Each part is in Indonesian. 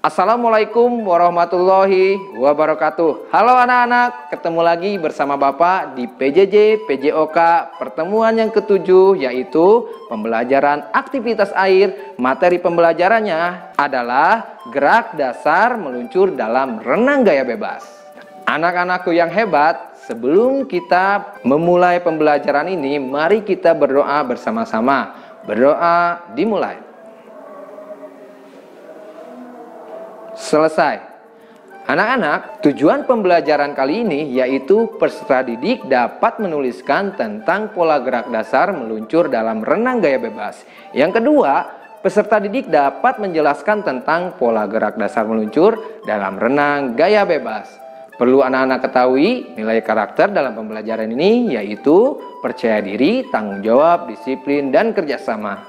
Assalamualaikum warahmatullahi wabarakatuh. Halo anak-anak, ketemu lagi bersama Bapak di PJJ PJOK pertemuan yang ke-7, yaitu pembelajaran aktivitas air. Materi pembelajarannya adalah gerak dasar meluncur dalam renang gaya bebas. Anak-anakku yang hebat, sebelum kita memulai pembelajaran ini, mari kita berdoa bersama-sama. Berdoa dimulai. Selesai. Anak-anak, tujuan pembelajaran kali ini yaitu peserta didik dapat menuliskan tentang pola gerak dasar meluncur dalam renang gaya bebas. Yang kedua, peserta didik dapat menjelaskan tentang pola gerak dasar meluncur dalam renang gaya bebas. Perlu anak-anak ketahui nilai karakter dalam pembelajaran ini yaitu percaya diri, tanggung jawab, disiplin, dan kerjasama.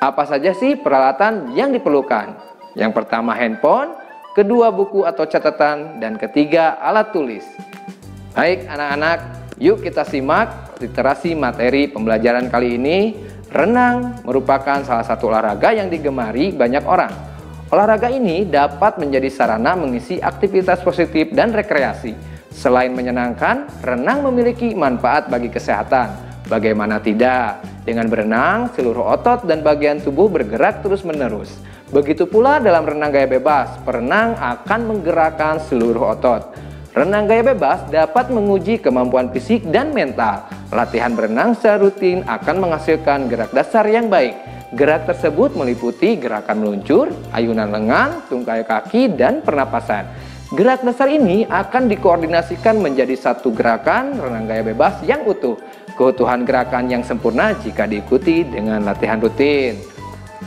Apa saja sih peralatan yang diperlukan? Yang pertama handphone, kedua buku atau catatan, dan ketiga alat tulis. Baik anak-anak, yuk kita simak literasi materi pembelajaran kali ini. Renang merupakan salah satu olahraga yang digemari banyak orang. Olahraga ini dapat menjadi sarana mengisi aktivitas positif dan rekreasi. Selain menyenangkan, renang memiliki manfaat bagi kesehatan. Bagaimana tidak? Dengan berenang, seluruh otot dan bagian tubuh bergerak terus-menerus. Begitu pula dalam renang gaya bebas, perenang akan menggerakkan seluruh otot. Renang gaya bebas dapat menguji kemampuan fisik dan mental. Latihan berenang secara rutin akan menghasilkan gerak dasar yang baik. Gerak tersebut meliputi gerakan meluncur, ayunan lengan, tungkai kaki, dan pernapasan. Gerak dasar ini akan dikoordinasikan menjadi satu gerakan renang gaya bebas yang utuh. Keutuhan gerakan yang sempurna jika diikuti dengan latihan rutin.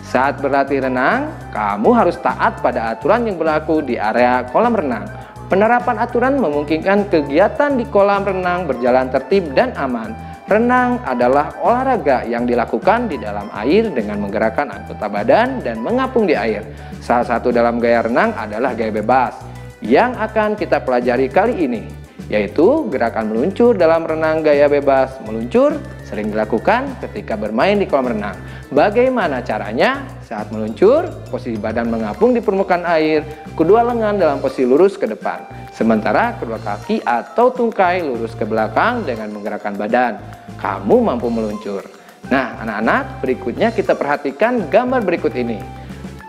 Saat berlatih renang, kamu harus taat pada aturan yang berlaku di area kolam renang. Penerapan aturan memungkinkan kegiatan di kolam renang berjalan tertib dan aman. Renang adalah olahraga yang dilakukan di dalam air dengan menggerakkan anggota badan dan mengapung di air. Salah satu dalam gaya renang adalah gaya bebas yang akan kita pelajari kali ini, yaitu gerakan meluncur dalam renang gaya bebas. Meluncur sering dilakukan ketika bermain di kolam renang. Bagaimana caranya? Saat meluncur, posisi badan mengapung di permukaan air, kedua lengan dalam posisi lurus ke depan, sementara kedua kaki atau tungkai lurus ke belakang dengan menggerakkan badan. Kamu mampu meluncur. Nah, anak-anak, berikutnya kita perhatikan gambar berikut ini.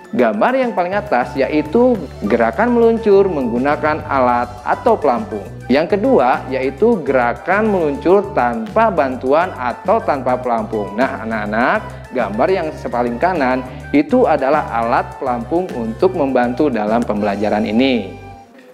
Gambar yang paling atas yaitu gerakan meluncur menggunakan alat atau pelampung. Yang kedua yaitu gerakan meluncur tanpa bantuan atau tanpa pelampung. Nah anak-anak, gambar yang paling kanan itu adalah alat pelampung untuk membantu dalam pembelajaran ini.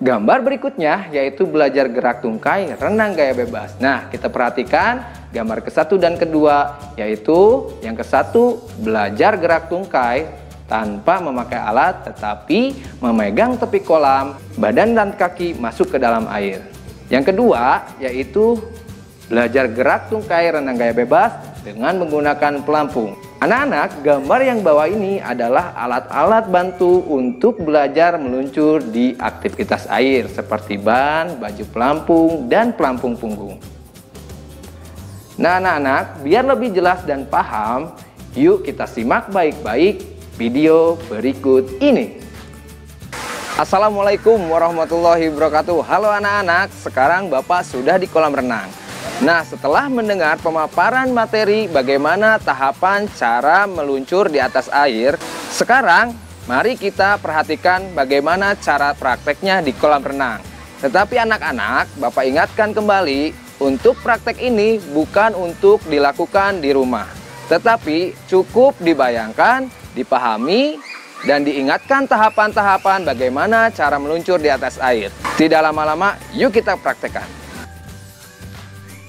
Gambar berikutnya yaitu belajar gerak tungkai renang gaya bebas. Nah kita perhatikan gambar ke-1 dan kedua, yaitu yang ke-1 belajar gerak tungkai tanpa memakai alat tetapi memegang tepi kolam, badan dan kaki masuk ke dalam air. Yang kedua yaitu belajar gerak tungkai renang gaya bebas dengan menggunakan pelampung. Anak-anak, gambar yang bawah ini adalah alat-alat bantu untuk belajar meluncur di aktivitas air seperti ban, baju pelampung, dan pelampung punggung. Nah anak-anak, biar lebih jelas dan paham, yuk kita simak baik-baik video berikut ini. Assalamualaikum warahmatullahi wabarakatuh. Halo anak-anak, sekarang Bapak sudah di kolam renang. Nah, setelah mendengar pemaparan materi bagaimana tahapan cara meluncur di atas air, sekarang mari kita perhatikan bagaimana cara prakteknya di kolam renang. Tetapi anak-anak, Bapak ingatkan kembali, untuk praktek ini bukan untuk dilakukan di rumah, tetapi cukup dibayangkan, dipahami, dan diingatkan tahapan-tahapan bagaimana cara meluncur di atas air. Tidak lama-lama, yuk kita praktekkan.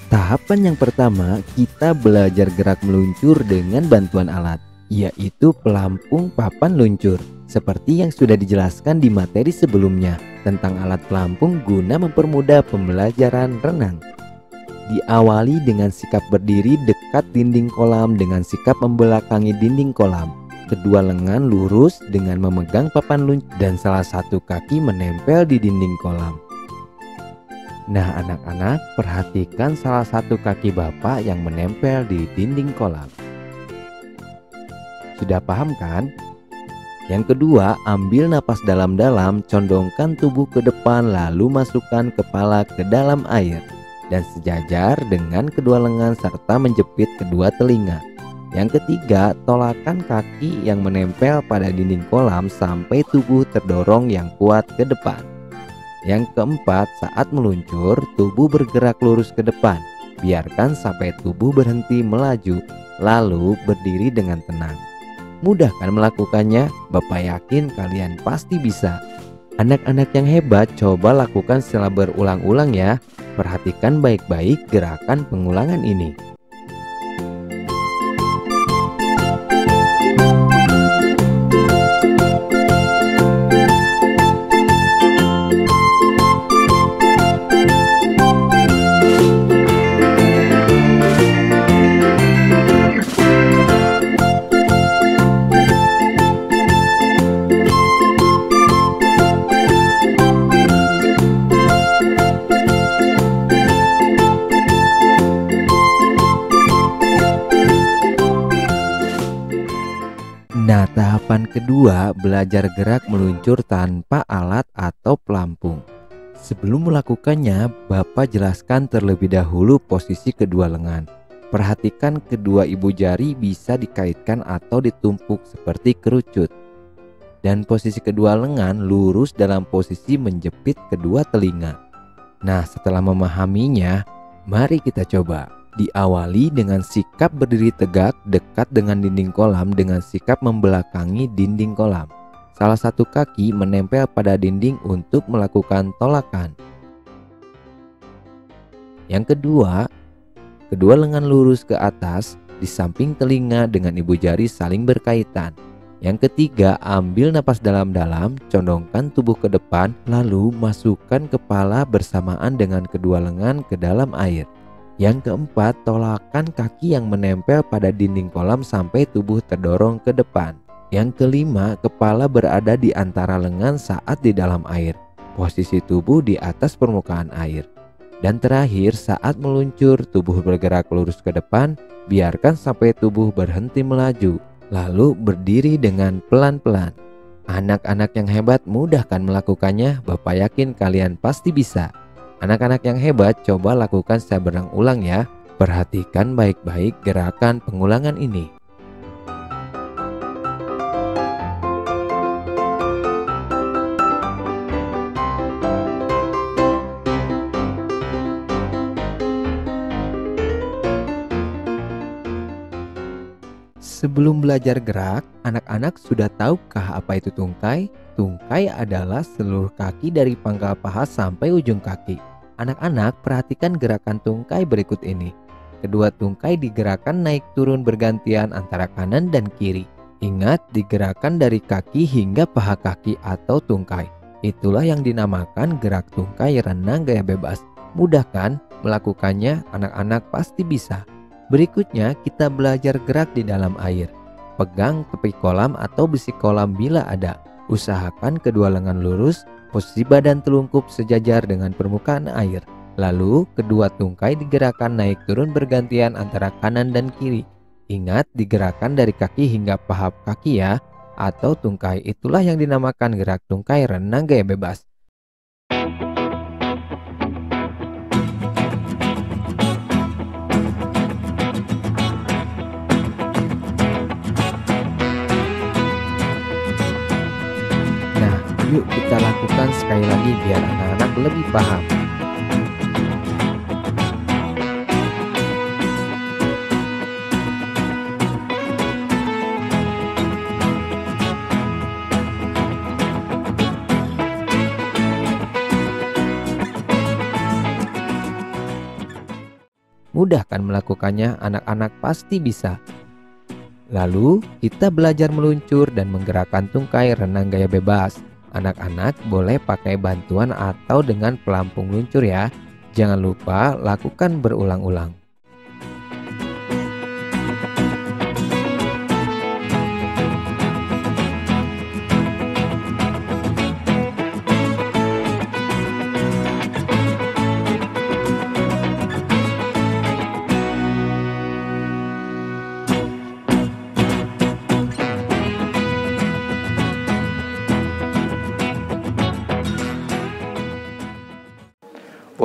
Tahapan yang pertama, kita belajar gerak meluncur dengan bantuan alat, yaitu pelampung papan luncur. Seperti yang sudah dijelaskan di materi sebelumnya tentang alat pelampung guna mempermudah pembelajaran renang. Diawali dengan sikap berdiri dekat dinding kolam dengan sikap membelakangi dinding kolam. Kedua lengan lurus dengan memegang papan luncur dan salah satu kaki menempel di dinding kolam. Nah anak-anak, perhatikan salah satu kaki Bapak yang menempel di dinding kolam. Sudah paham kan? Yang kedua, ambil napas dalam-dalam, condongkan tubuh ke depan lalu masukkan kepala ke dalam air dan sejajar dengan kedua lengan serta menjepit kedua telinga. Yang ketiga, tolakkan kaki yang menempel pada dinding kolam sampai tubuh terdorong yang kuat ke depan. Yang keempat, saat meluncur, tubuh bergerak lurus ke depan. Biarkan sampai tubuh berhenti melaju, lalu berdiri dengan tenang. Mudah kan melakukannya? Bapak yakin kalian pasti bisa. Anak-anak yang hebat, coba lakukan setelah berulang-ulang ya. Perhatikan baik-baik gerakan pengulangan ini. Nah, tahapan kedua, belajar gerak meluncur tanpa alat atau pelampung. Sebelum melakukannya, Bapak jelaskan terlebih dahulu posisi kedua lengan. Perhatikan kedua ibu jari bisa dikaitkan atau ditumpuk seperti kerucut. Dan posisi kedua lengan lurus dalam posisi menjepit kedua telinga. Nah, setelah memahaminya, mari kita coba. Diawali dengan sikap berdiri tegak dekat dengan dinding kolam dengan sikap membelakangi dinding kolam. Salah satu kaki menempel pada dinding untuk melakukan tolakan. Yang kedua, kedua lengan lurus ke atas di samping telinga dengan ibu jari saling berkaitan. Yang ketiga, ambil napas dalam-dalam, condongkan tubuh ke depan, lalu masukkan kepala bersamaan dengan kedua lengan ke dalam air. Yang keempat, tolakkan kaki yang menempel pada dinding kolam sampai tubuh terdorong ke depan. Yang kelima, kepala berada di antara lengan saat di dalam air. Posisi tubuh di atas permukaan air. Dan terakhir, saat meluncur, tubuh bergerak lurus ke depan, biarkan sampai tubuh berhenti melaju, lalu berdiri dengan pelan-pelan. Anak-anak yang hebat mudah kan melakukannya? Bapak yakin kalian pasti bisa. Anak-anak yang hebat, coba lakukan secara berulang ya. Perhatikan baik-baik gerakan pengulangan ini. Sebelum belajar gerak, anak-anak sudah tahukah apa itu tungkai? Tungkai adalah seluruh kaki dari pangkal paha sampai ujung kaki. Anak-anak, perhatikan gerakan tungkai berikut ini. Kedua tungkai digerakkan naik turun bergantian antara kanan dan kiri. Ingat, digerakkan dari kaki hingga paha kaki atau tungkai. Itulah yang dinamakan gerak tungkai renang gaya bebas. Mudah kan? Melakukannya anak-anak pasti bisa. Berikutnya kita belajar gerak di dalam air. Pegang tepi kolam atau besi kolam bila ada. Usahakan kedua lengan lurus, posisi badan telungkup sejajar dengan permukaan air. Lalu kedua tungkai digerakkan naik turun bergantian antara kanan dan kiri. Ingat, digerakkan dari kaki hingga paha kaki ya, atau tungkai. Itulah yang dinamakan gerak tungkai renang gaya bebas. Yuk kita lakukan sekali lagi biar anak-anak lebih paham. Mudah kan melakukannya? Anak-anak pasti bisa. Lalu kita belajar meluncur dan menggerakkan tungkai renang gaya bebas. Anak-anak boleh pakai bantuan atau dengan pelampung luncur ya. Jangan lupa lakukan berulang-ulang.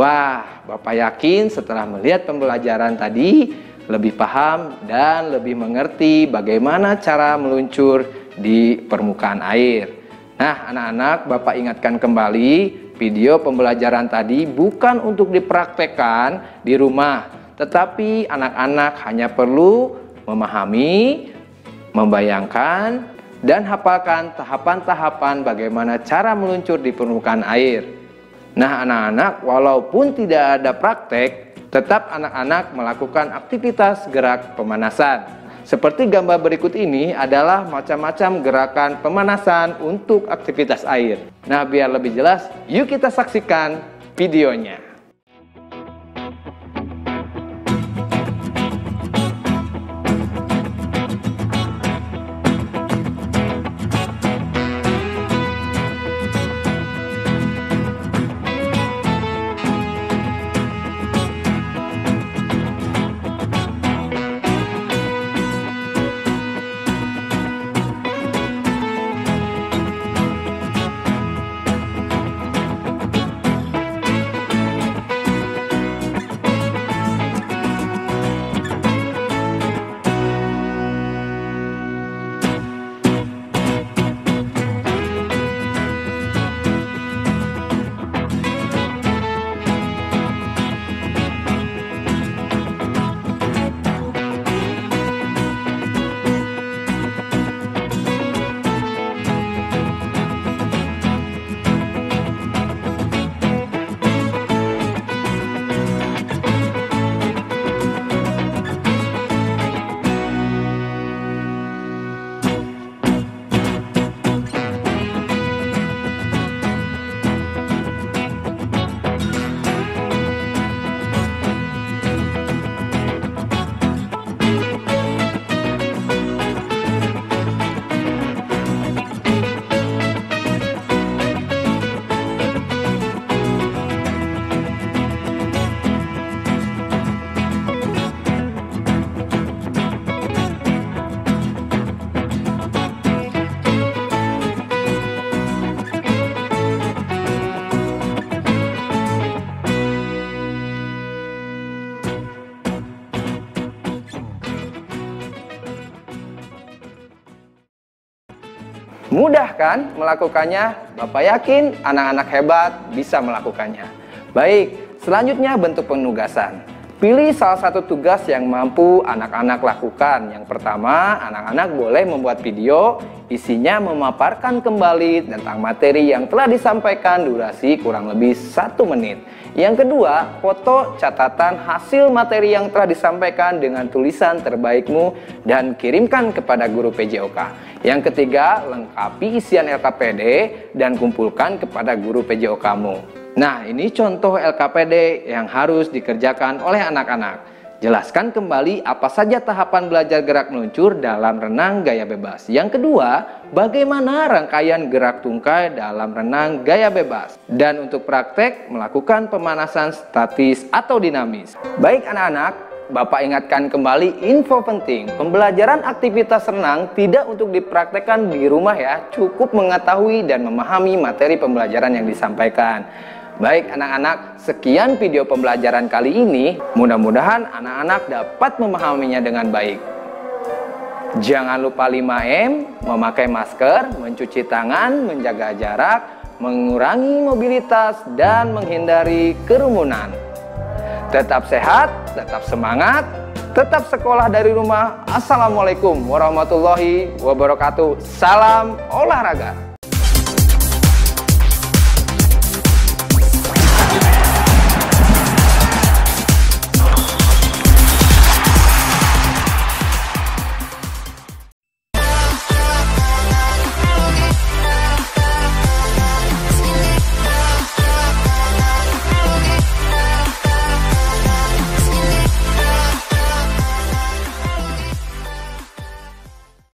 Wah, Bapak yakin setelah melihat pembelajaran tadi lebih paham dan lebih mengerti bagaimana cara meluncur di permukaan air. Nah, anak-anak, Bapak ingatkan kembali, video pembelajaran tadi bukan untuk dipraktekkan di rumah, tetapi anak-anak hanya perlu memahami, membayangkan, dan hafalkan tahapan-tahapan bagaimana cara meluncur di permukaan air. Nah, anak-anak, walaupun tidak ada praktek, tetap anak-anak melakukan aktivitas gerak pemanasan. Seperti gambar berikut ini adalah macam-macam gerakan pemanasan untuk aktivitas air. Nah, biar lebih jelas, yuk kita saksikan videonya. Mudah kan melakukannya? Bapak yakin anak-anak hebat bisa melakukannya. Baik, selanjutnya bentuk penugasan. Pilih salah satu tugas yang mampu anak-anak lakukan. Yang pertama, anak-anak boleh membuat video, isinya memaparkan kembali tentang materi yang telah disampaikan durasi kurang lebih 1 menit. Yang kedua, foto catatan hasil materi yang telah disampaikan dengan tulisan terbaikmu dan kirimkan kepada guru PJOK. Yang ketiga, lengkapi isian LKPD dan kumpulkan kepada guru PJOK-mu. Nah, ini contoh LKPD yang harus dikerjakan oleh anak-anak. Jelaskan kembali apa saja tahapan belajar gerak meluncur dalam renang gaya bebas. Yang kedua, bagaimana rangkaian gerak tungkai dalam renang gaya bebas. Dan untuk praktek, melakukan pemanasan statis atau dinamis. Baik anak-anak, Bapak ingatkan kembali info penting. Pembelajaran aktivitas renang tidak untuk dipraktekkan di rumah ya. Cukup mengetahui dan memahami materi pembelajaran yang disampaikan. Baik anak-anak, sekian video pembelajaran kali ini. Mudah-mudahan anak-anak dapat memahaminya dengan baik. Jangan lupa 5M, memakai masker, mencuci tangan, menjaga jarak, mengurangi mobilitas, dan menghindari kerumunan. Tetap sehat, tetap semangat, tetap sekolah dari rumah. Assalamualaikum warahmatullahi wabarakatuh. Salam olahraga.